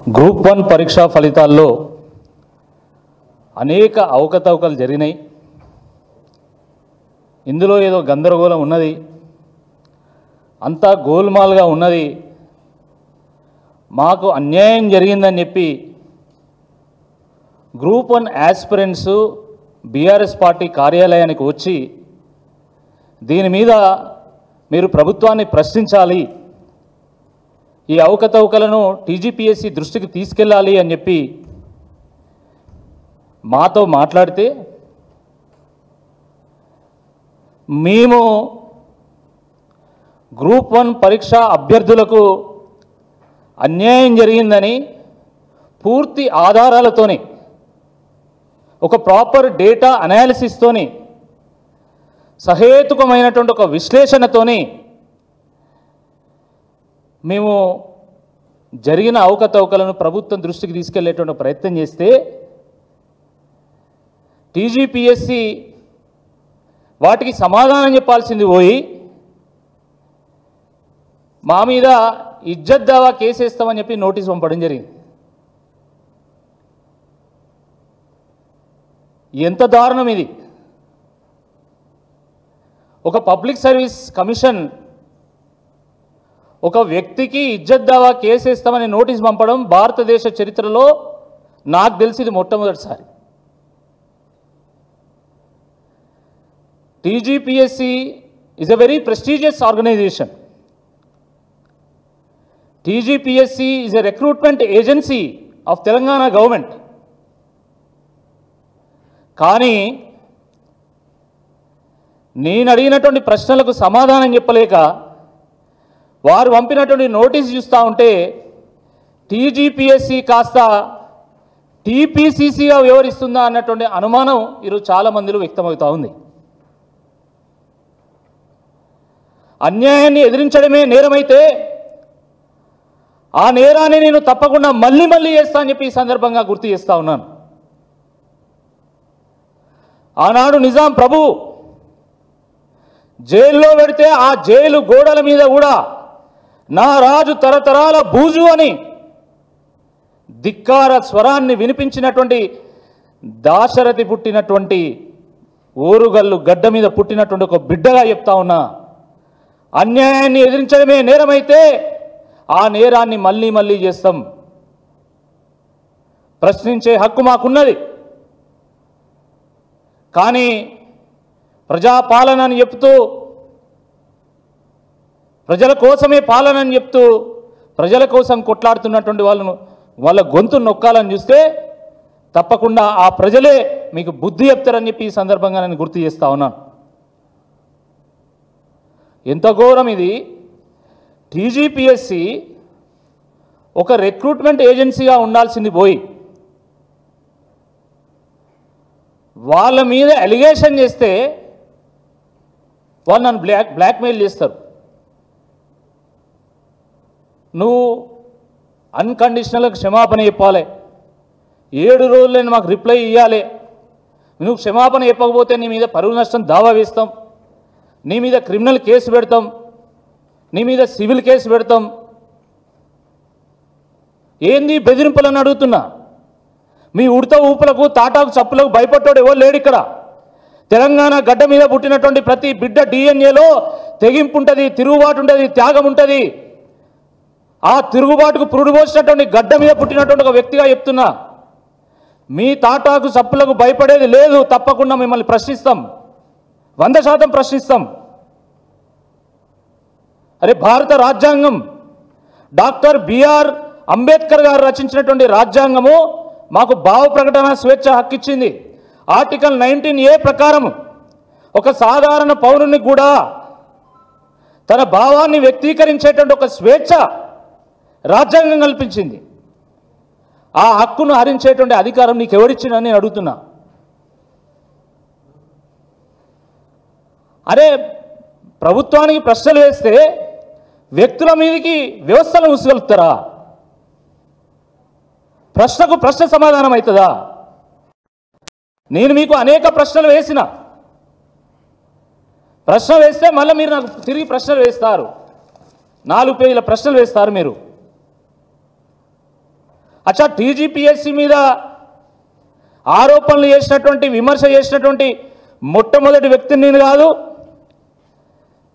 Group 1 పరీక్షా ఫలితాల్లో అనేక అవకతవకలు జరిగినాయి. ఇందులో ఏదో గందరగోళం ఉన్నది, అంతా గోల్మాల్గా ఉన్నది, మాకు అన్యాయం జరిగిందని చెప్పి గ్రూప్ 1 యాస్పిరెంట్స్ బీఆర్ఎస్ పార్టీ కార్యాలయానికి వచ్చి దీని మీద మీరు ప్రభుత్వాన్ని ప్రశ్నించాలి, ఈ అవకతవకలను టీజీపీఎస్సీ దృష్టికి తీసుకెళ్ళాలి అని చెప్పి మాతో మాట్లాడితే మేము గ్రూప్ 1 పరీక్ష అభ్యర్థులకు అన్యాయం జరిగిందని పూర్తి ఆధారాలతోని ఒక ప్రాపర్ డేటా అనాలిసిస్తోని సహేతుకమైనటువంటి ఒక విశ్లేషణతోని మేము జరిగిన అవకతవకలను ప్రభుత్వం దృష్టికి తీసుకెళ్లేటువంటి ప్రయత్నం చేస్తే టీజీపీఎస్సీ వాటికి సమాధానం చెప్పాల్సింది పోయి మా మీద ఇజ్జత్ దావా కేసేస్తామని చెప్పి నోటీస్ పంపడం జరిగింది. ఎంత దారుణం ఇది! ఒక పబ్లిక్ సర్వీస్ కమిషన్ ఒక వ్యక్తికి ఇజ్జత్ దావా కేసేస్తామని నోటీస్ పంపడం భారతదేశ చరిత్రలో నాకు తెలిసి ఇది మొట్టమొదటిసారి. TGPSC is a very prestigious organization. TGPSC is a recruitment agency of Telangana government. కానీ నేను అడిగినటువంటి ప్రశ్నలకు సమాధానం చెప్పలేక వారు పంపినటువంటి నోటీస్ చూస్తూ ఉంటే టీజీపీఎస్సీ కాస్త టీపీసీసీగా వ్యవహరిస్తుందా అన్నటువంటి అనుమానం ఈరోజు చాలా మందిలో వ్యక్తమవుతూ ఉంది. అన్యాయాన్ని ఎదిరించడమే నేరమైతే ఆ నేరాన్ని నేను తప్పకుండా మళ్ళీ చేస్తా అని చెప్పి ఈ సందర్భంగా గుర్తు చేస్తూ ఉన్నాను. ఆనాడు నిజాం ప్రభు జైల్లో పెడితే ఆ జైలు గోడల మీద కూడా నా రాజు తరతరాల బూజు అని ధిక్కార స్వరాన్ని వినిపించినటువంటి దాశరథి పుట్టినటువంటి ఓరుగల్లు గడ్డ మీద పుట్టినటువంటి ఒక బిడ్డగా చెప్తా ఉన్నా, అన్యాయాన్ని ఎదిరించడమే నేరమైతే ఆ నేరాన్ని మళ్ళీ చేస్తాం. ప్రశ్నించే హక్కు మాకున్నది. కానీ ప్రజాపాలన అని చెప్తూ, ప్రజల కోసమే పాలన అని చెప్తూ ప్రజల కోసం కొట్లాడుతున్నటువంటి వాళ్ళ గొంతు నొక్కాలని చూస్తే తప్పకుండా ఆ ప్రజలే మీకు బుద్ధి చెప్తారని చెప్పి ఈ సందర్భంగా నేను గుర్తు చేస్తా ఉన్నాను. ఎంత ఘోరం ఇది! టీజీపీఎస్సీ ఒక రిక్రూట్మెంట్ ఏజెన్సీగా ఉండాల్సింది పోయి వాళ్ళ మీద అలిగేషన్ చేస్తే వాళ్ళు నన్ను బ్లాక్మెయిల్ చేస్తారు. నువ్వు అన్కండిషనల్గా క్షమాపణ చెప్పాలి, 7 రోజులైనా మాకు రిప్లై ఇవ్వాలి, నువ్వు క్షమాపణ చెప్పకపోతే నీ మీద పరువు నష్టం దావా వేస్తాం, నీ మీద క్రిమినల్ కేసు పెడతాం, నీ మీద సివిల్ కేసు పెడతాం. ఏంది బెదిరింపులని అడుగుతున్నా. మీ ఉడత ఊపులకు తాటాకు చప్పులకు భయపడ్డాడు ఎవరు లేడు ఇక్కడ. తెలంగాణ గడ్డ మీద పుట్టినటువంటి ప్రతి బిడ్డ డిఎన్ఏలో తెగింపు ఉంటుంది, తిరుగుబాటు ఉంటుంది, త్యాగం ఉంటుంది. ఆ తిరుగుబాటుకు పురుడు పోసినటువంటి గడ్డ మీద పుట్టినటువంటి ఒక వ్యక్తిగా చెప్తున్నా, మీ తాటాకు చప్పులకు భయపడేది లేదు. తప్పకుండా మిమ్మల్ని ప్రశ్నిస్తాం, 100% ప్రశ్నిస్తాం. అరే, భారత రాజ్యాంగం డాక్టర్ బిఆర్ అంబేద్కర్ గారు రచించినటువంటి రాజ్యాంగము మాకు భావ ప్రకటన స్వేచ్ఛ హక్కు ఇచ్చింది. ఆర్టికల్ 19A ప్రకారం ఒక సాధారణ పౌరునికి కూడా తన భావాన్ని వ్యక్తీకరించేటువంటి ఒక స్వేచ్ఛ రాజ్యాంగం కల్పించింది. ఆ హక్కును హరించేటువంటి అధికారం నీకు ఎవరిచ్చిందని నేను అడుగుతున్నా. అరే, ప్రభుత్వానికి ప్రశ్నలు వేస్తే వ్యక్తుల మీదకి వ్యవస్థలను ఉసుగలుపుతారా? ప్రశ్నకు ప్రశ్న సమాధానం అవుతుందా? నేను మీకు అనేక ప్రశ్నలు వేసిన, ప్రశ్న వేస్తే మళ్ళీ మీరు నాకు తిరిగి ప్రశ్నలు వేస్తారు, 4 పేజీల ప్రశ్నలు వేస్తారు మీరు. అచ్చా టీజీపీఎస్సీ మీద ఆరోపణలు చేసినటువంటి విమర్శ చేసినటువంటి మొట్టమొదటి వ్యక్తిని నేను కాదు,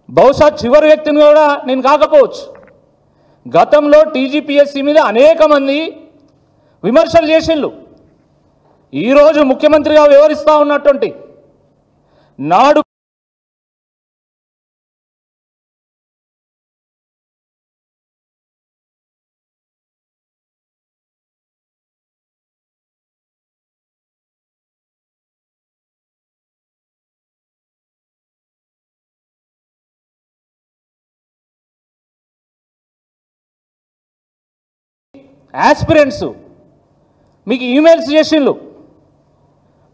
బహుశా చివరి వ్యక్తిని కూడా నేను కాకపోవచ్చు. గతంలో టీజీపీఎస్సీ మీద అనేక మంది విమర్శలు చేసిండ్రు. ఈరోజు ముఖ్యమంత్రిగా వ్యవహరిస్తూ ఉన్నటువంటి నాడు ఆస్పిరెంట్స్ మీకు ఈమెయిల్స్ చేసిండ్రు,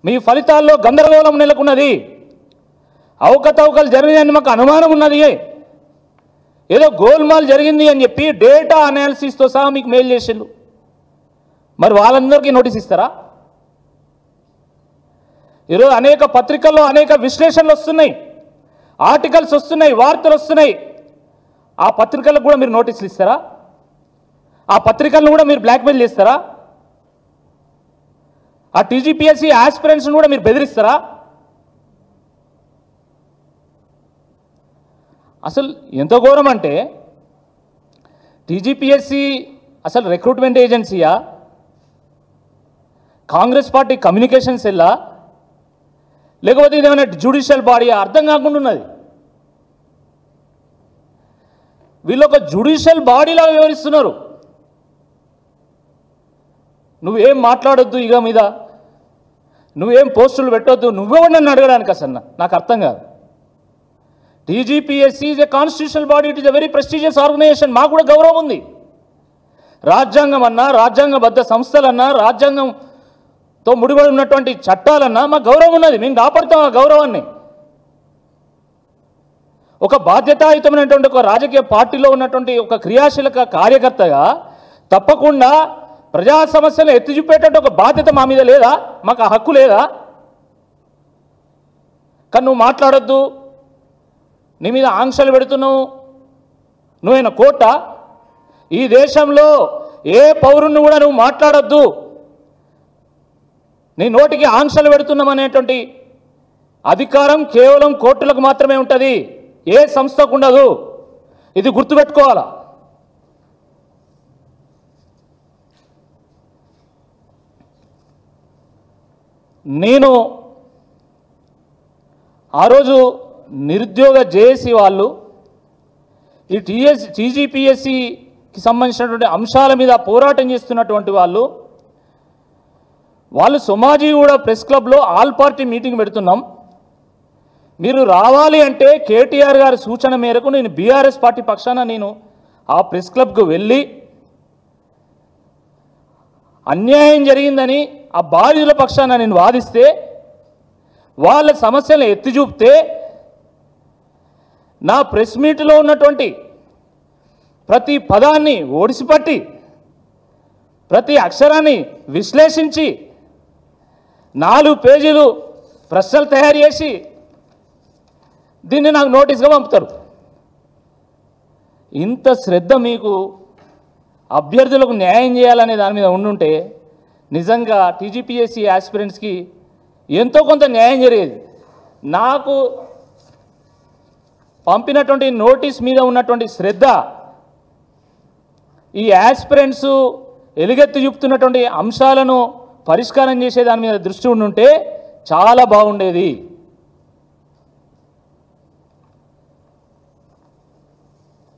మీ ఫలితాల్లో గందరగోళం నెలకొన్నది, అవకతవకలు జరిగినాయని మాకు అనుమానం ఉన్నది, ఏదో గోల్మాల్ జరిగింది అని చెప్పి డేటా అనాలిసిస్తో సహా మీకు మెయిల్ చేసిండ్రు. మరి వాళ్ళందరికీ నోటీస్ ఇస్తారా? ఈరోజు అనేక పత్రికల్లో అనేక విశ్లేషణలు వస్తున్నాయి, ఆర్టికల్స్ వస్తున్నాయి, వార్తలు వస్తున్నాయి. ఆ పత్రికలకు కూడా మీరు నోటీసులు ఇస్తారా? ఆ పత్రికలను కూడా మీరు బ్లాక్మెయిల్ చేస్తారా? ఆ టీజీపీఎస్సీ ఆస్పిరెంట్స్ని కూడా మీరు బెదిరిస్తారా? అసలు ఎంత ఘోరం అంటే టీజీపీఎస్సీ అసలు రిక్రూట్మెంట్ ఏజెన్సీయా, కాంగ్రెస్ పార్టీ కమ్యూనికేషన్ సెల్లా, లేకపోతే ఇదేమైనా జ్యుడిషియల్ బాడీయా అర్థం కాకుండా ఉన్నది. వీళ్ళు ఒక జ్యుడిషియల్ బాడీలాగా వ్యవహరిస్తున్నారు. నువ్వేం మాట్లాడొద్దు, ఇక మీద నువ్వేం పోస్టులు పెట్టొద్దు, నువ్వెవరు నన్ను అడగడానికి అసలు నాకు అర్థం కాదు. TGPSC is a constitutional body, it is a very prestigious organization. మాకు కూడా గౌరవం ఉంది. రాజ్యాంగం అన్నా, రాజ్యాంగబద్ధ సంస్థలన్నా, రాజ్యాంగంతో ముడిపడి ఉన్నటువంటి చట్టాలన్నా మాకు గౌరవం ఉన్నది. మేము కాపాడుతాం ఆ గౌరవాన్ని. ఒక బాధ్యతాయుతమైనటువంటి ఒక రాజకీయ పార్టీలో ఉన్నటువంటి ఒక క్రియాశీలక కార్యకర్తగా తప్పకుండా ప్రజా సమస్యలు ఎత్తి చూపేటట్టు ఒక బాధ్యత మా మీద లేదా? మాకు ఆ హక్కు లేదా? కానీ నువ్వు మాట్లాడొద్దు, నీ మీద ఆంక్షలు పెడుతున్నావు, నువ్వైనా కోట? ఈ దేశంలో ఏ పౌరుణ్ణి కూడా నువ్వు మాట్లాడొద్దు, నీ నోటికి ఆంక్షలు పెడుతున్నామనేటువంటి అధికారం కేవలం కోర్టులకు మాత్రమే ఉంటుంది, ఏ సంస్థకు ఉండదు. ఇది గుర్తుపెట్టుకోవాలా. నేను ఆ రోజు నిరుద్యోగ జేఏసీ వాళ్ళు ఈ టీజీపీఎస్సీకి సంబంధించినటువంటి అంశాల మీద పోరాటం చేస్తున్నటువంటి వాళ్ళు సోమాజిగూడ ప్రెస్ క్లబ్లో ఆల్ పార్టీ మీటింగ్ పెడుతున్నాం, మీరు రావాలి అంటే కేటీఆర్ గారి సూచన మేరకు నేను బీఆర్ఎస్ పార్టీ పక్షాన నేను ఆ ప్రెస్ క్లబ్కు వెళ్ళి అన్యాయం జరిగిందని ఆ బాధితుల పక్షాన నేను వాదిస్తే, వాళ్ళ సమస్యలను ఎత్తి చూపితే, నా ప్రెస్ మీట్లో ఉన్నటువంటి ప్రతి పదాన్ని ఓడిసిపట్టి ప్రతి అక్షరాన్ని విశ్లేషించి 4 పేజీలు ప్రశ్నలు తయారు చేసి దీన్ని నాకు నోటీస్గా పంపుతారు. ఇంత శ్రద్ధ మీకు అభ్యర్థులకు న్యాయం చేయాలనే దాని మీద ఉండుంటే నిజంగా టీజీపీఎస్సీ ఆస్పిరెంట్స్కి ఎంతో కొంత న్యాయం జరిగేది. నాకు పంపినటువంటి నోటీస్ మీద ఉన్నటువంటి శ్రద్ధ, ఈ ఆస్పిరెంట్స్ ఎలుగెత్తి చూపుతున్నటువంటి అంశాలను పరిష్కారం చేసే దాని మీద దృష్టి ఉండుంటే చాలా బాగుండేది.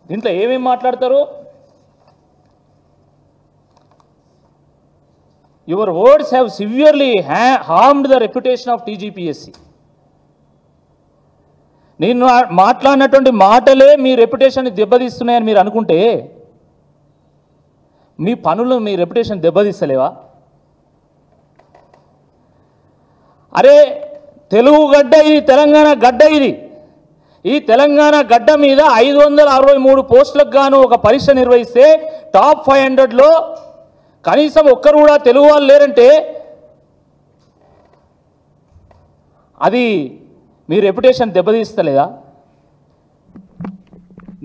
దీంట్లో ఏమేమి మాట్లాడతారు? Your words have severely harmed the reputation of TGPSC. నేను మాట్లాడినటువంటి మాటలే మీ రెప్యుటేషన్ దెబ్బతీస్తున్నాయని మీరు అనుకుంటే మీ పనులు మీ రెప్యుటేషన్ దెబ్బతీస్తలేవా? అరే తెలుగు గడ్డ ఇది, తెలంగాణ గడ్డ ఇది. ఈ తెలంగాణ గడ్డ మీద 563 పోస్టులకు గాను ఒక పరీక్ష నిర్వహిస్తే టాప్ 500లో కనీసం ఒక్కరు కూడా తెలుగు వాళ్ళు లేరంటే అది మీ రెప్యుటేషన్ దెబ్బతీస్తలేదా?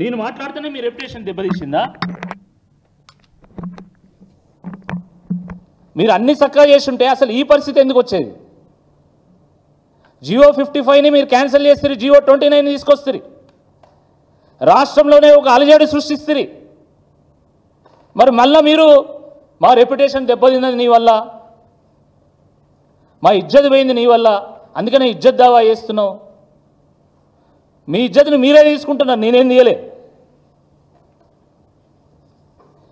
నేను మాట్లాడితేనే మీ రెప్యుటేషన్ దెబ్బతీసిందా? మీరు అన్ని చక్కగా చేస్తుంటే అసలు ఈ పరిస్థితి ఎందుకు వచ్చేది? జియో 55ని మీరు క్యాన్సిల్ చేస్తారు, జియో 29 తీసుకొస్తారు, రాష్ట్రంలోనే ఒక అలజడి సృష్టిస్తారు. మరి మళ్ళీ మీరు మా రెప్యుటేషన్ దెబ్బతిన్నది నీ వల్ల, మా ఇజ్జత్ పోయింది నీ వల్ల, అందుకనే ఇజ్జత్ దావా చేస్తున్నావు. మీ ఇజ్జత్ని మీరే తీసుకుంటున్నారు, నేనేం తీయలే.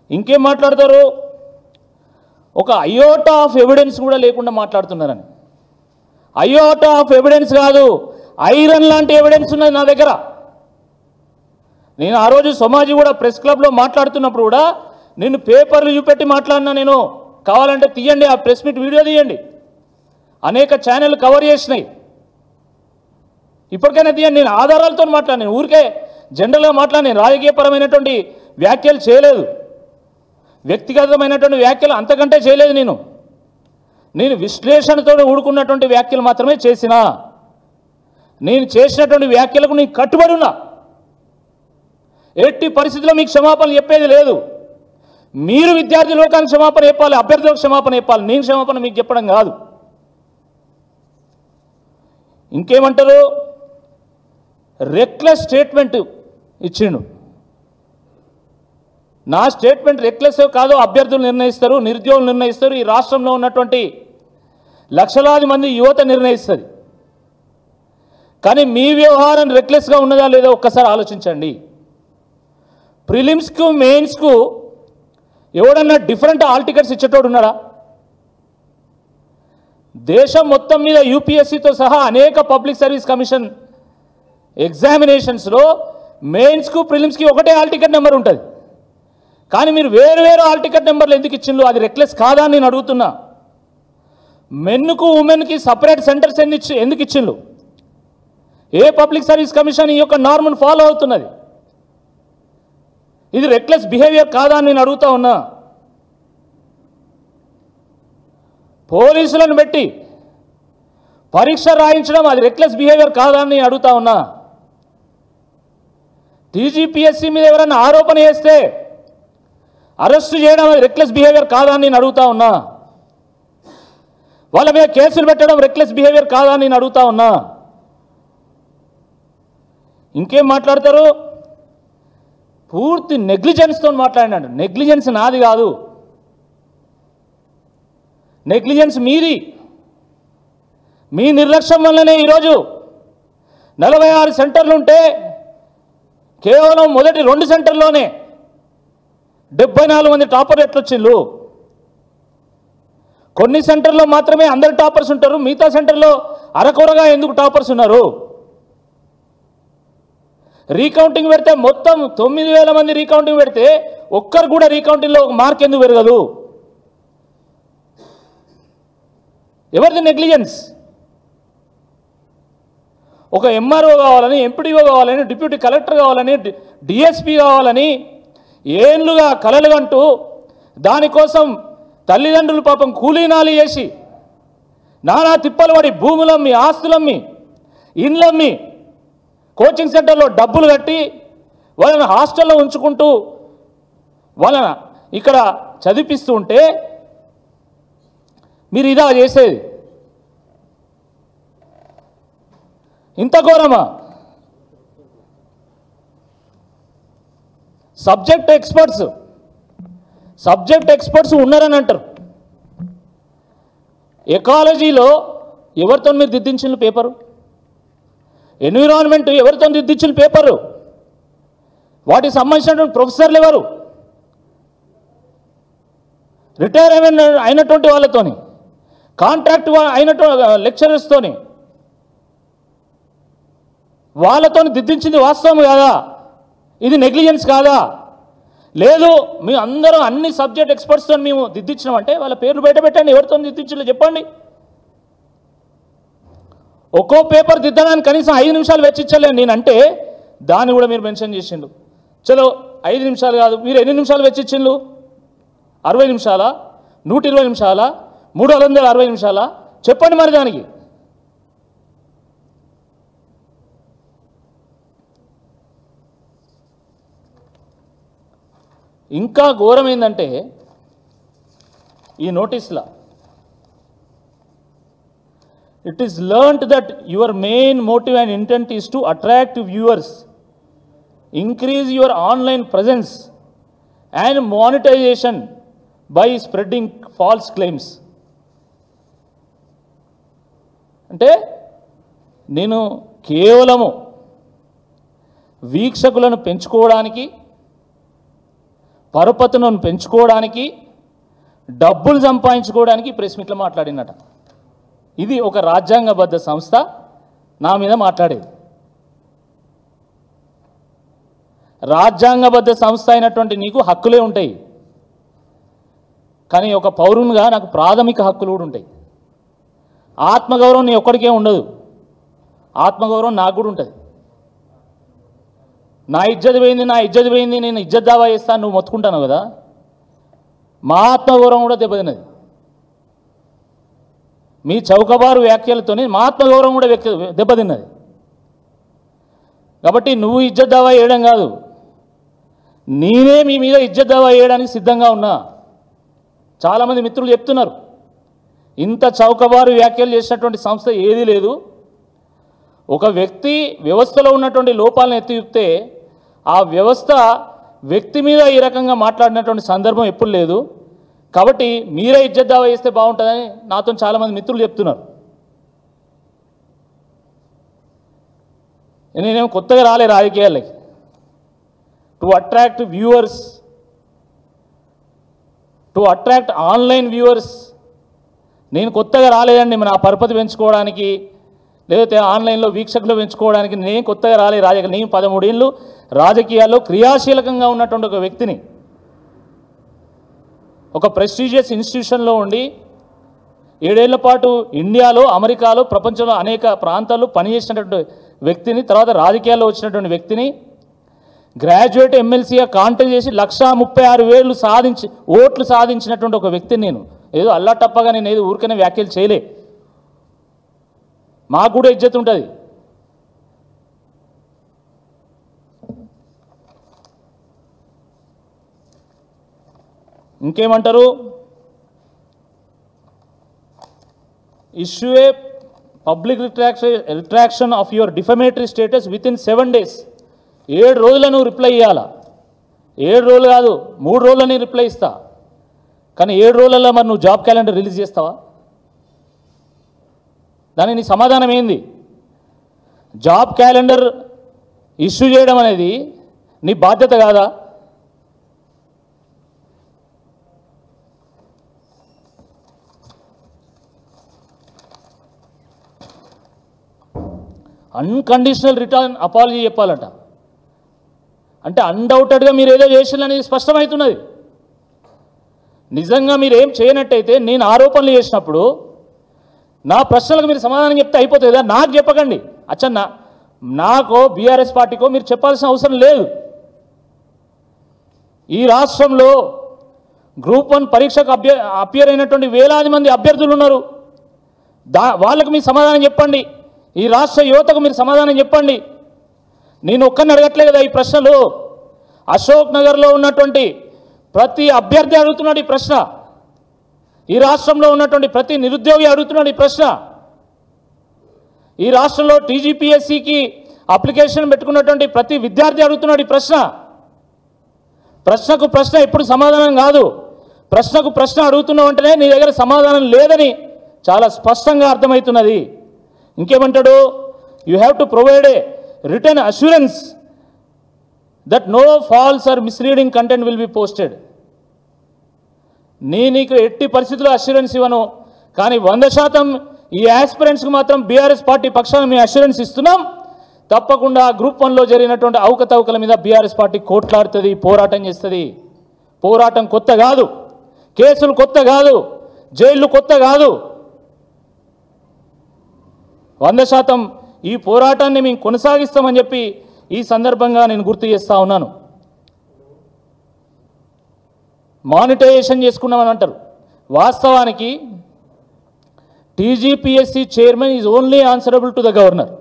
ఇంకేం మాట్లాడతారు? ఒక అయోటా ఆఫ్ ఎవిడెన్స్ కూడా లేకుండా మాట్లాడుతున్నారని. అయోటా ఆఫ్ ఎవిడెన్స్ కాదు, ఐరన్ లాంటి ఎవిడెన్స్ ఉన్నది నా దగ్గర. నేను ఆ రోజు సమాజీ కూడా ప్రెస్ క్లబ్లో మాట్లాడుతున్నప్పుడు కూడా నేను పేపర్లు చూపెట్టి మాట్లాడినా. నేను కావాలంటే తీయండి, ఆ ప్రెస్ మీట్ వీడియో తీయండి, అనేక ఛానళ్ళు కవర్ చేసినాయి. ఇప్పటికైనా తీయండి. నేను ఆధారాలతో మాట్లాడినాను, ఊరికే జనరల్గా మాట్లాడినాను. రాజకీయపరమైనటువంటి వ్యాఖ్యలు చేయలేదు, వ్యక్తిగతమైనటువంటి వ్యాఖ్యలు అంతకంటే చేయలేదు. నేను విశ్లేషణతో ఊడుకున్నటువంటి వ్యాఖ్యలు మాత్రమే చేసిన. నేను చేసినటువంటి వ్యాఖ్యలకు నేను కట్టుబడి ఉన్నా. ఎట్టి పరిస్థితుల్లో మీకు క్షమాపణ చెప్పేది లేదు. మీరు విద్యార్థి లోకానికి క్షమాపణ చెప్పాలి, అభ్యర్థులకు క్షమాపణ చెప్పాలి, నేను క్షమాపణ మీకు చెప్పడం కాదు. ఇంకేమంటారు? రెక్లెస్ స్టేట్మెంట్ ఇచ్చిండు. నా స్టేట్మెంట్ రెక్లెస్ కాదో అభ్యర్థులు నిర్ణయిస్తారు, నిరుద్యోగులు నిర్ణయిస్తారు, ఈ రాష్ట్రంలో ఉన్నటువంటి లక్షలాది మంది యువత నిర్ణయిస్తుంది. కానీ మీ వ్యవహారం రెక్లెస్గా ఉన్నదా లేదో ఒక్కసారి ఆలోచించండి. ప్రిలిమ్స్కు మెయిన్స్కు ఎవడన్నా డిఫరెంట్ హాల్ టికెట్స్ ఇచ్చేటోడు ఉన్నాడా? దేశం మొత్తం మీద యూపీఎస్సీతో సహా అనేక పబ్లిక్ సర్వీస్ కమిషన్ ఎగ్జామినేషన్స్లో మెయిన్స్కు ప్రిలిమ్స్కి ఒకటే హాల్ టికెట్ నెంబర్ ఉంటుంది. కానీ మీరు వేరు వేరు హాల్ టికెట్ నెంబర్లు ఎందుకు ఇచ్చిండ్రు? అది రెక్లెస్ కాదా అని నేను అడుగుతున్నా. మెన్కు ఉమెన్కి సపరేట్ సెంటర్స్ ఎందుకు ఇచ్చిండ్రు? ఏ పబ్లిక్ సర్వీస్ కమిషన్ ఈ యొక్క నార్మ్ను ఫాలో అవుతున్నది? ఇది రెక్లెస్ బిహేవియర్ కాదా అని నేను అడుగుతా ఉన్నా. పోలీసులను పెట్టి పరీక్ష రాయించడం అది రెక్లెస్ బిహేవియర్ కాదా అని నేను అడుగుతా ఉన్నా. టీజీపీఎస్సీ మీద ఎవరైనా ఆరోపణ చేస్తే అరెస్టు చేయడం అది రెక్లెస్ బిహేవియర్ కాదా అని నేను అడుగుతా ఉన్నా. వాళ్ళ మీద కేసులు పెట్టడం రెక్లెస్ బిహేవియర్ కాదా అని నేను అడుగుతా ఉన్నా. ఇంకేం మాట్లాడతారు? పూర్తి నెగ్లిజెన్స్తో మాట్లాడినాడు. నెగ్లిజెన్స్ నాది కాదు, నెగ్లిజెన్స్ మీది. మీ నిర్లక్ష్యం వల్లనే ఈరోజు 46 సెంటర్లు ఉంటే కేవలం మొదటి 2 సెంటర్లోనే 74 మంది టాపర్లు ఎట్లొచ్చిండ్రు? కొన్ని సెంటర్లో మాత్రమే అందరు టాపర్స్ ఉంటారు, మిగతా సెంటర్లో అరకొరగా ఎందుకు టాపర్స్ ఉన్నారు? రీకౌంటింగ్ పెడితే మొత్తం 9,000 మంది రీకౌంటింగ్ పెడితే ఒక్కరు కూడా రీకౌంటింగ్లో ఒక మార్క్ ఎందుకు పెరగదు? ఎవరిది నెగ్లిజెన్స్? ఒక ఎంఆర్ఓ కావాలని, ఎంపీడీఓ కావాలని, డిప్యూటీ కలెక్టర్ కావాలని, డిఎస్పీ కావాలని ఏళ్ళుగా కలలు అంటూ దానికోసం తల్లిదండ్రులు పాపం కూలీనాలు చేసి నానా తిప్పలు పడి భూములమ్మి, ఆస్తులమ్మి, ఇండ్లమ్మి, కోచింగ్ సెంటర్లో డబ్బులు కట్టి వాళ్ళని హాస్టల్లో ఉంచుకుంటూ వాళ్ళని ఇక్కడ చదివిపిస్తూ ఉంటే మీరు ఇదా చేసేది? ఇంత ఘోరమా? సబ్జెక్ట్ ఎక్స్పర్ట్స్ ఉన్నారని అంటారు. ఎకాలజీలో ఎవరితో మీరు దిద్దించిన పేపరు? ఎన్విరాన్మెంట్ ఎవరితో దిద్దించిన పేపరు? వాటికి సంబంధించినటువంటి ప్రొఫెసర్లు ఎవరు? రిటైర్ అయినటువంటి వాళ్ళతోని, కాంట్రాక్ట్ అయినటువంటి లెక్చరర్స్తోని, వాళ్ళతో దిద్దించింది వాస్తవం కాదా? ఇది నెగ్లిజెన్స్ కాదా? లేదు, మీ అందరూ అన్ని సబ్జెక్ట్ ఎక్స్పర్ట్స్తో మేము దిద్దించినామంటే వాళ్ళ పేర్లు బయట పెట్టండి, ఎవరితో దిద్దించలే చెప్పండి. ఒక్కో పేపర్ దిద్దడానికి కనీసం 5 నిమిషాలు వెచ్చించలేను నేనంటే దాన్ని కూడా మీరు మెన్షన్ చేసిండు. చలో 5 నిమిషాలు కాదు, మీరు ఎన్ని నిమిషాలు వెచ్చించిండ్రు? 60 నిమిషాలా, 120 నిమిషాలా, 360 నిమిషాలా? చెప్పండి మరి దానికి. ఇంకా ఘోరం ఏంటంటే ఈ నోటీస్లో it is learned that your main motive and intent is to attract viewers, increase your online presence and monetization by spreading false claims. అంటే నేను కేవలము వీక్షకులను పెంచుకోవడానికి, పరపతులను పెంచుకోవడానికి, డబ్బులు సంపాదించుకోవడానికి ప్రెస్ మీట్లో మాట్లాడినట. ఇది ఒక రాజ్యాంగబద్ధ సంస్థ నా మీద మాట్లాడేది. రాజ్యాంగబద్ధ సంస్థ అయినటువంటి నీకు హక్కులే ఉంటాయి, కానీ ఒక పౌరునిగా నాకు ప్రాథమిక హక్కులు కూడా ఉంటాయి. ఆత్మగౌరవం నీ ఒక్కడికే ఉండదు, ఆత్మగౌరవం నాకు కూడా ఉంటుంది. నా ఇజ్జత్ పోయింది, నేను ఇజ్జత్ దావా చేస్తాను నువ్వు మొత్తుకుంటాను కదా, మా ఆత్మగౌరవం కూడా దెబ్బతిన్నది. మీ చౌకబారు వ్యాఖ్యలతోనే మా ఆత్మగౌరవం కూడా దెబ్బతిన్నది. కాబట్టి నువ్వు ఇజ్జత్ దావా చేయడం కాదు, నేనే మీ మీద ఇజ్జత్ దావా చేయడానికి సిద్ధంగా ఉన్నా. చాలామంది మిత్రులు చెప్తున్నారు, ఇంత చౌకబారు వ్యాఖ్యలు చేసినటువంటి సంస్థ ఏదీ లేదు. ఒక వ్యక్తి వ్యవస్థలో ఉన్నటువంటి లోపాలను ఎత్తి చూపితే ఆ వ్యవస్థ వ్యక్తి మీద ఈ రకంగా మాట్లాడినటువంటి సందర్భం ఎప్పుడు లేదు. కాబట్టి మీరే ఇజ్జత్ దావా చేస్తే బాగుంటుందని నాతో చాలామంది మిత్రులు చెప్తున్నారు. నేనేమో కొత్తగా రాలే రాజకీయాలకి. To attract viewers, to attract online viewers, నేను కొత్తగా రాలేదండి నా పరపతి పెంచుకోవడానికి, లేకపోతే ఆన్లైన్లో వీక్షకులు పెంచుకోవడానికి నేను కొత్తగా రాలే రాజకీయాలు. నేను 13 ఏళ్ళు రాజకీయాల్లో క్రియాశీలకంగా ఉన్నటువంటి ఒక వ్యక్తిని, ఒక ప్రెస్టీజియస్ ఇన్స్టిట్యూషన్లో ఉండి 7 ఏళ్ల పాటు ఇండియాలో, అమెరికాలో, ప్రపంచంలో అనేక ప్రాంతాల్లో పనిచేసినటువంటి వ్యక్తిని, తర్వాత రాజకీయాల్లో వచ్చినటువంటి వ్యక్తిని, గ్రాడ్యుయేట్ ఎమ్మెల్సీగా కాంటెస్ట్ చేసి 136,000 ఓట్లు సాధించినటువంటి ఒక వ్యక్తిని నేను. ఏదో అల్లాటప్పగా నేను ఏదో ఊరికనే వ్యాఖ్యలు చేయలే. మాకు కూడా ఇజ్జత్ ఉంటుంది. ఇంకేమంటారు, issue a public retraction of your defamatory status with in 7 days. 7 రోజులు నువ్వు రిప్లై ఇవ్వాలా. 7 రోజులు కాదు, 3 రోజులు నేను రిప్లై ఇస్తా. కానీ 7 రోజులలో మరి నువ్వు జాబ్ క్యాలెండర్ రిలీజ్ చేస్తావా? దానికి నీ సమాధానం ఏంది? జాబ్ క్యాలెండర్ ఇష్యూ చేయడం అనేది నీ బాధ్యత కాదా? అన్కండిషనల్ రిటర్న్ అపాలజీ చెప్పాలట. అంటే అన్డౌటెడ్గా మీరు ఏదో చేసినది స్పష్టమవుతున్నది. నిజంగా మీరు ఏం చేయనట్టయితే నేను ఆరోపణలు చేసినప్పుడు నా ప్రశ్నలకు మీరు సమాధానం చెప్తే అయిపోతుంది కదా. నాకు చెప్పకండి. అచ్చన్న నాకో బీఆర్ఎస్ పార్టీకో మీరు చెప్పాల్సిన అవసరం లేదు. ఈ రాష్ట్రంలో గ్రూప్ 1 పరీక్షకు అపియర్ అయినటువంటి వేలాది మంది అభ్యర్థులు ఉన్నారు. వాళ్ళకు మీరు సమాధానం చెప్పండి. ఈ రాష్ట్ర యువతకు మీరు సమాధానం చెప్పండి. నేను ఒక్కరిని అడగట్లే కదా ఈ ప్రశ్నలు. అశోక్ నగర్లో ఉన్నటువంటి ప్రతి అభ్యర్థి అడుగుతున్నాడు ఈ ప్రశ్న. ఈ రాష్ట్రంలో ఉన్నటువంటి ప్రతి నిరుద్యోగి అడుగుతున్నాడు ఈ ప్రశ్న. ఈ రాష్ట్రంలో టీజీపీఎస్సీకి అప్లికేషన్ పెట్టుకున్నటువంటి ప్రతి విద్యార్థి అడుగుతున్నాడు ఈ ప్రశ్న. ప్రశ్నకు ప్రశ్న ఎప్పుడు సమాధానం కాదు. ప్రశ్నకు ప్రశ్న అడుగుతున్న వెంటనే నీ దగ్గర సమాధానం లేదని చాలా స్పష్టంగా అర్థమవుతున్నది. ఇంకేమంటాడు, you have to provide a return assurance that no false or misleading content will be posted. నీకు ఎట్టి పరిస్థితుల్లో అష్యూరెన్స్ ఇవ్వను, కానీ 100% ఈ ఆస్పిరెంట్స్కి మాత్రం బీఆర్ఎస్ పార్టీ పక్షాన మేము అష్యూరెన్స్ ఇస్తున్నాం. తప్పకుండా గ్రూప్ 1లో జరిగినటువంటి అవకతవకల మీద బీఆర్ఎస్ పార్టీ కోట్లాడుతుంది, పోరాటం చేస్తుంది. పోరాటం కొత్త కాదు, కేసులు కొత్త కాదు, జైళ్ళు కొత్త కాదు. 100% ఈ పోరాటాన్ని మేము కొనసాగిస్తామని చెప్పి ఈ సందర్భంగా నేను గుర్తు చేస్తూ ఉన్నాను. మానిటైజేషన్ చేసుకున్నామని అంటారు. వాస్తవానికి TGPSC chairman is only answerable to the governor.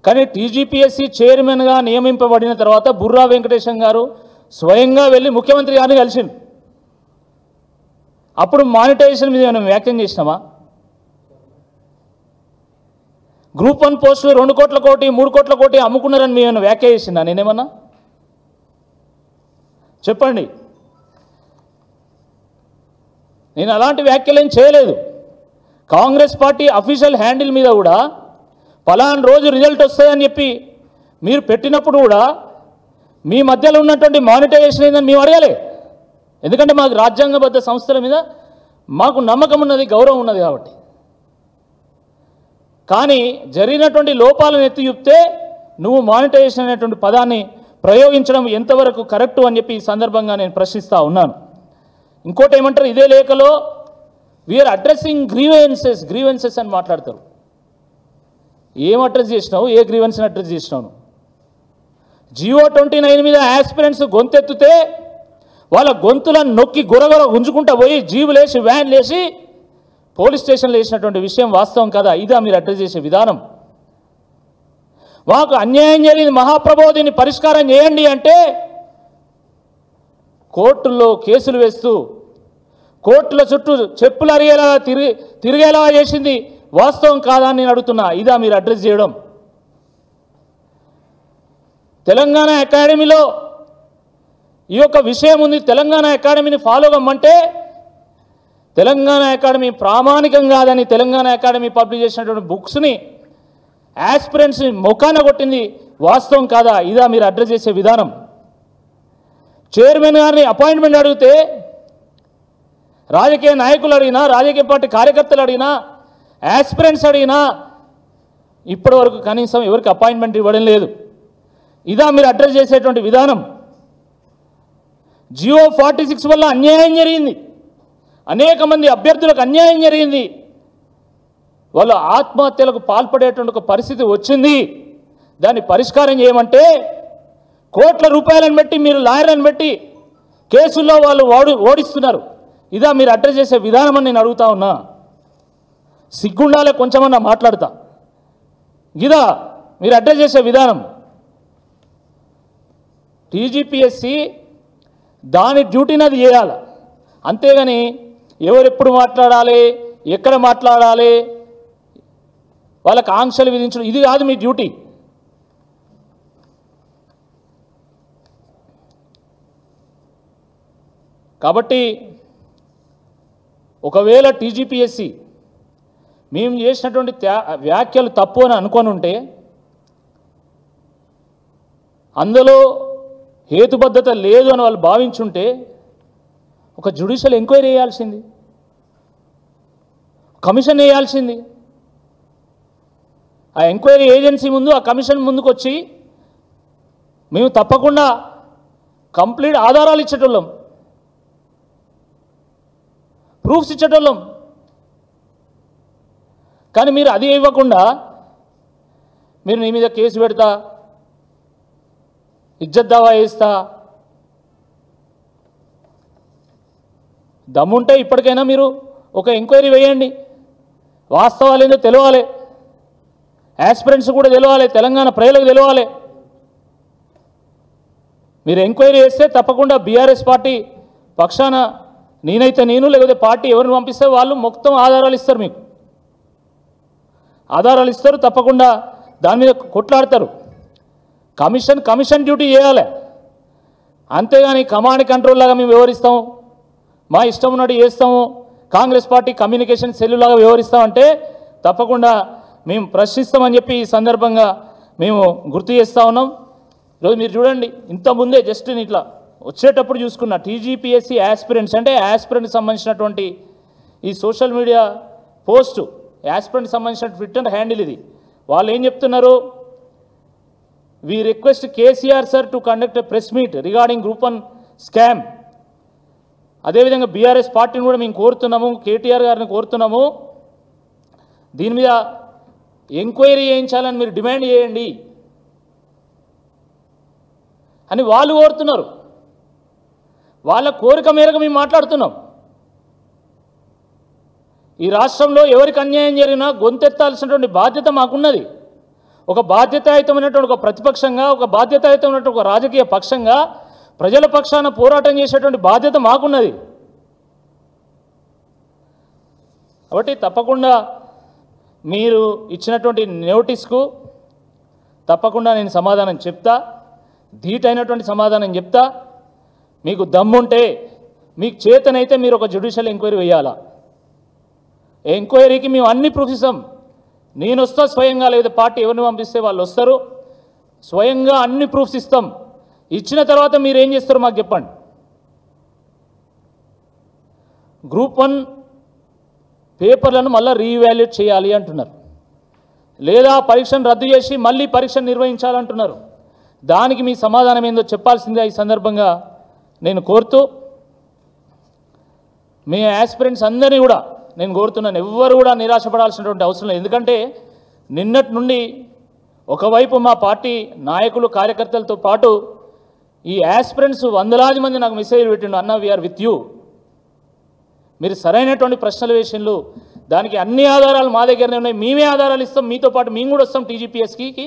కానీ టీజీపీఎస్సీ చైర్మన్గా నియమింపబడిన తర్వాత బుర్రా వెంకటేశం గారు స్వయంగా వెళ్ళి ముఖ్యమంత్రి గారిని కలిసిండు. అప్పుడు మానిటైజేషన్ మీద మనం వ్యాఖ్యం చేసినామా? గ్రూప్ 1 పోస్టులు 2 కోట్ల కోటి 3 కోట్ల కోటి అమ్ముకున్నారని మేము వ్యాఖ్య చేసిందా నేనేమన్నా? చెప్పండి. నేను అలాంటి వ్యాఖ్యలు ఏం చేయలేదు. కాంగ్రెస్ పార్టీ అఫీషియల్ హ్యాండిల్ మీద కూడా పలానా రోజు రిజల్ట్ వస్తుందని చెప్పి మీరు పెట్టినప్పుడు కూడా మీ మధ్యలో ఉన్నటువంటి మానిటైజేషన్ ఏందని మేము అడగలే. ఎందుకంటే మాకు రాజ్యాంగబద్ధ సంస్థల మీద మాకు నమ్మకం ఉన్నది, గౌరవం ఉన్నది కాబట్టి. కానీ జరిగినటువంటి లోపాలను ఎత్తి చూపితే నువ్వు మానిటైజేషన్ అనేటువంటి పదాన్ని ప్రయోగించడం ఎంతవరకు కరెక్టు అని చెప్పి ఈ సందర్భంగా నేను ప్రశ్నిస్తూ ఉన్నాను. ఇంకోటి ఏమంటారు, ఇదే లేఖలో వీఆర్ అడ్రస్సింగ్ గ్రీవెన్సెస్ అని మాట్లాడతారు. ఏం అడ్రస్ చేసినావు? ఏ గ్రీవెన్స్ని అడ్రస్ చేసినావు? జియో 29 మీద ఆస్పిరెంట్స్ గొంతెత్తితే వాళ్ళ గొంతులను నొక్కి గురగొర గుంజుకుంటా పోయి జీవులేసి వ్యాన్లేసి పోలీస్ స్టేషన్లో వేసినటువంటి విషయం వాస్తవం కదా? ఇదా మీరు అడ్రస్ చేసే విధానం? మాకు అన్యాయం జరిగింది మహాప్రభో, దీన్ని పరిష్కారం చేయండి అంటే కోర్టుల్లో కేసులు వేస్తూ కోర్టుల చుట్టూ చెప్పులు అరిగేలా తిరిగేలా చేసింది వాస్తవం కాదా అని నేను అడుగుతున్నా. ఇదా మీరు అడ్రస్ చేయడం? తెలంగాణ అకాడమీలో ఈ యొక్క విషయం ఉంది, తెలంగాణ అకాడమీని ఫాలో కమ్మంటే తెలంగాణ అకాడమీ ప్రామాణికం కాదని తెలంగాణ అకాడమీ పబ్లిష్ చేసినటువంటి బుక్స్ని ఆస్పిరెంట్స్ని మొఖాన కొట్టింది వాస్తవం కాదా? ఇదా మీరు అడ్రస్ చేసే విధానం? చైర్మన్ గారిని అపాయింట్మెంట్ అడిగితే రాజకీయ నాయకులు అడిగినా, రాజకీయ పార్టీ కార్యకర్తలు అడిగినా, ఆస్పిరెంట్స్ అడిగినా ఇప్పటి వరకు కనీసం ఎవరికి అపాయింట్మెంట్ ఇవ్వడం లేదు. ఇదా మీరు అడ్రస్ చేసేటువంటి విధానం? జియో 46 వల్ల అన్యాయం జరిగింది, అనేక మంది అభ్యర్థులకు అన్యాయం జరిగింది, వాళ్ళు ఆత్మహత్యలకు పాల్పడేటువంటి ఒక పరిస్థితి వచ్చింది. దాన్ని పరిష్కారం చేయమంటే కోట్ల రూపాయలను పెట్టి మీరు లాయర్లను పెట్టి కేసుల్లో వాళ్ళు ఓడిస్తున్నారు. ఇదా మీరు అడ్రస్ చేసే విధానం అని నేను అడుగుతా ఉన్నా. సిగ్గుండాలే కొంచెమన్నా మాట్లాడతా. ఇదా మీరు అడ్రస్ చేసే విధానం? టీజీపీఎస్సీ దాని డ్యూటీని అది చేయాలి, అంతేగాని ఎవరెప్పుడు మాట్లాడాలి, ఎక్కడ మాట్లాడాలి, వాళ్ళకి ఆంక్షలు విధించడం ఇది కాదు మీ డ్యూటీ. కాబట్టి ఒకవేళ టీజీపీఎస్సీ మేము చేసినటువంటి వ్యాఖ్యలు తప్పు అని అనుకొని ఉంటే అందులో హేతుబద్ధత లేదు అని వాళ్ళు భావించుంటే ఒక జ్యుడిషియల్ ఎంక్వైరీ వేయాల్సింది, కమిషన్ వేయాల్సింది. ఆ ఎంక్వైరీ ఏజెన్సీ ముందు, ఆ కమిషన్ ముందుకు వచ్చి మేము తప్పకుండా కంప్లీట్ ఆధారాలు ఇచ్చేటోళ్ళం, ప్రూఫ్స్ ఇచ్చేటోళ్ళం. కానీ మీరు అది ఇవ్వకుండా మీరు నీ మీద కేసు పెడతా, ఇజ్జత్ దావా వేస్తా, దమ్ముంటే ఇప్పటికైనా మీరు ఒక ఎంక్వైరీ వేయండి, వాస్తవాలు ఏందో తెలవాలి, ఆస్పిరెంట్స్ కూడా తెలవాలి, తెలంగాణ ప్రజలకు తెలవాలి. మీరు ఎంక్వైరీ చేస్తే తప్పకుండా బీఆర్ఎస్ పార్టీ పక్షాన నేనైతే నేను, లేకపోతే పార్టీ ఎవరిని పంపిస్తే వాళ్ళు మొత్తం ఆధారాలు ఇస్తారు, మీకు ఆధారాలు ఇస్తారు, తప్పకుండా దాని మీద కొట్లాడతారు. కమిషన్ డ్యూటీ చేయాలి, అంతేగాని కమాండ్ కంట్రోల్ లాగా మేము వ్యవహరిస్తాము, మా ఇష్టం ఉన్నట్టు చేస్తాము, కాంగ్రెస్ పార్టీ కమ్యూనికేషన్ సెల్లులాగా వ్యవహరిస్తామంటే తప్పకుండా మేము ప్రశ్నిస్తామని చెప్పి ఈ సందర్భంగా మేము గుర్తు చేస్తూ ఉన్నాం. ఈరోజు మీరు చూడండి, ఇంతకుముందే జస్ట్ ఇట్లా వచ్చేటప్పుడు చూసుకున్న టీజీపీఎస్సీ ఆస్పిరెంట్స్ అంటే ఆస్పిరెంట్కి సంబంధించినటువంటి ఈ సోషల్ మీడియా పోస్టు, ఆస్పిరెంట్కి సంబంధించిన ట్విట్టర్ హ్యాండిల్ ఇది. వాళ్ళు ఏం చెప్తున్నారు, we request KCR sir to conduct a press meet regarding group 1 scam. అదేవిధంగా బీఆర్ఎస్ పార్టీని కూడా మేము కోరుతున్నాము, కేటీఆర్ గారిని కోరుతున్నాము, దీని మీద ఎంక్వైరీ చేయించాలని మీరు డిమాండ్ చేయండి అని వాళ్ళు కోరుతున్నారు. వాళ్ళ కోరిక మేరకు మేము మాట్లాడుతున్నాం. ఈ రాష్ట్రంలో ఎవరికి అన్యాయం జరిగినా గొంతెత్తాల్సినటువంటి బాధ్యత మాకున్నది. ఒక బాధ్యతాయుతమైనటువంటి ఒక ప్రతిపక్షంగా, ఒక బాధ్యతాయుతమైనటువంటి ఒక రాజకీయ పక్షంగా ప్రజల పక్షాన పోరాటం చేసేటువంటి బాధ్యత మాకున్నది. కాబట్టి తప్పకుండా మీరు ఇచ్చినటువంటి నోటీస్కు తప్పకుండా నేను సమాధానం చెప్తా, ధీటైనటువంటి సమాధానం చెప్తా. మీకు దమ్ముంటే, మీకు చేతనైతే మీరు ఒక జ్యుడిషియల్ ఎంక్వైరీ వేయాలా. ఎంక్వైరీకి మేము అన్ని ప్రూఫ్స్ ఇస్తాం. నేను వస్తా స్వయంగా, లేదా పార్టీ ఎవరిని పంపిస్తే వాళ్ళు వస్తారు, స్వయంగా అన్ని ప్రూఫ్స్ ఇస్తాం. ఇచ్చిన తర్వాత మీరు ఏం చేస్తారో మాకు చెప్పండి. గ్రూప్ 1 పేపర్లను మళ్ళీ రీవాల్యుయేట్ చేయాలి అంటున్నారు, లేదా పరీక్షను రద్దు చేసి మళ్ళీ పరీక్షను నిర్వహించాలంటున్నారు. దానికి మీ సమాధానం ఏందో చెప్పాల్సిందే ఈ సందర్భంగా నేను కోరుతూ, మీ యాస్పిరెంట్స్ అందరినీ కూడా నేను కోరుతున్నాను, ఎవ్వరు కూడా నిరాశపడాల్సినటువంటి అవసరం లేదు. ఎందుకంటే నిన్నటి నుండి ఒకవైపు మా పార్టీ నాయకులు కార్యకర్తలతో పాటు ఈ యాస్పిరెంట్స్ వందలాది మంది నాకు మెసేజ్ పెట్టిండు, అన్న వీఆర్ విత్ యూ, మీరు సరైనటువంటి ప్రశ్నలు వేసిండ్రు, దానికి అన్ని ఆధారాలు మా దగ్గరనే ఉన్నాయి, మేమే ఆధారాలు ఇస్తాం, మీతో పాటు మేము కూడా వస్తాం టీజీపీఎస్కి,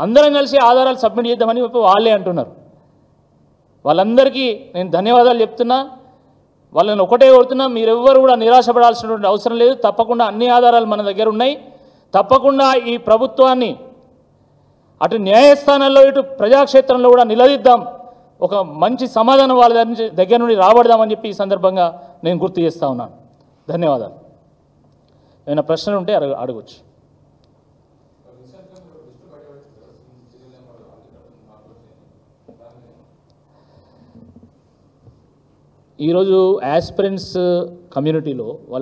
అందరం కలిసి ఆధారాలు సబ్మిట్ చేద్దామని వాళ్ళే అంటున్నారు. వాళ్ళందరికీ నేను ధన్యవాదాలు చెప్తున్నా. వాళ్ళని ఒకటే కోరుతున్నా, మీరెవ్వరు కూడా నిరాశపడాల్సినటువంటి అవసరం లేదు. తప్పకుండా అన్ని ఆధారాలు మన దగ్గర ఉన్నాయి. తప్పకుండా ఈ ప్రభుత్వాన్ని అటు న్యాయస్థానాల్లో ఇటు ప్రజాక్షేత్రంలో కూడా నిలదీద్దాం, ఒక మంచి సమాధానం వాళ్ళ దగ్గర నుండి రాబడదామని చెప్పి ఈ సందర్భంగా నేను గుర్తు చేస్తూ ఉన్నాను. ధన్యవాదాలు. ఏమైనా ప్రశ్నలు ఉంటే అడగవచ్చు. ఈరోజు యాస్పిరెంట్స్ కమ్యూనిటీలో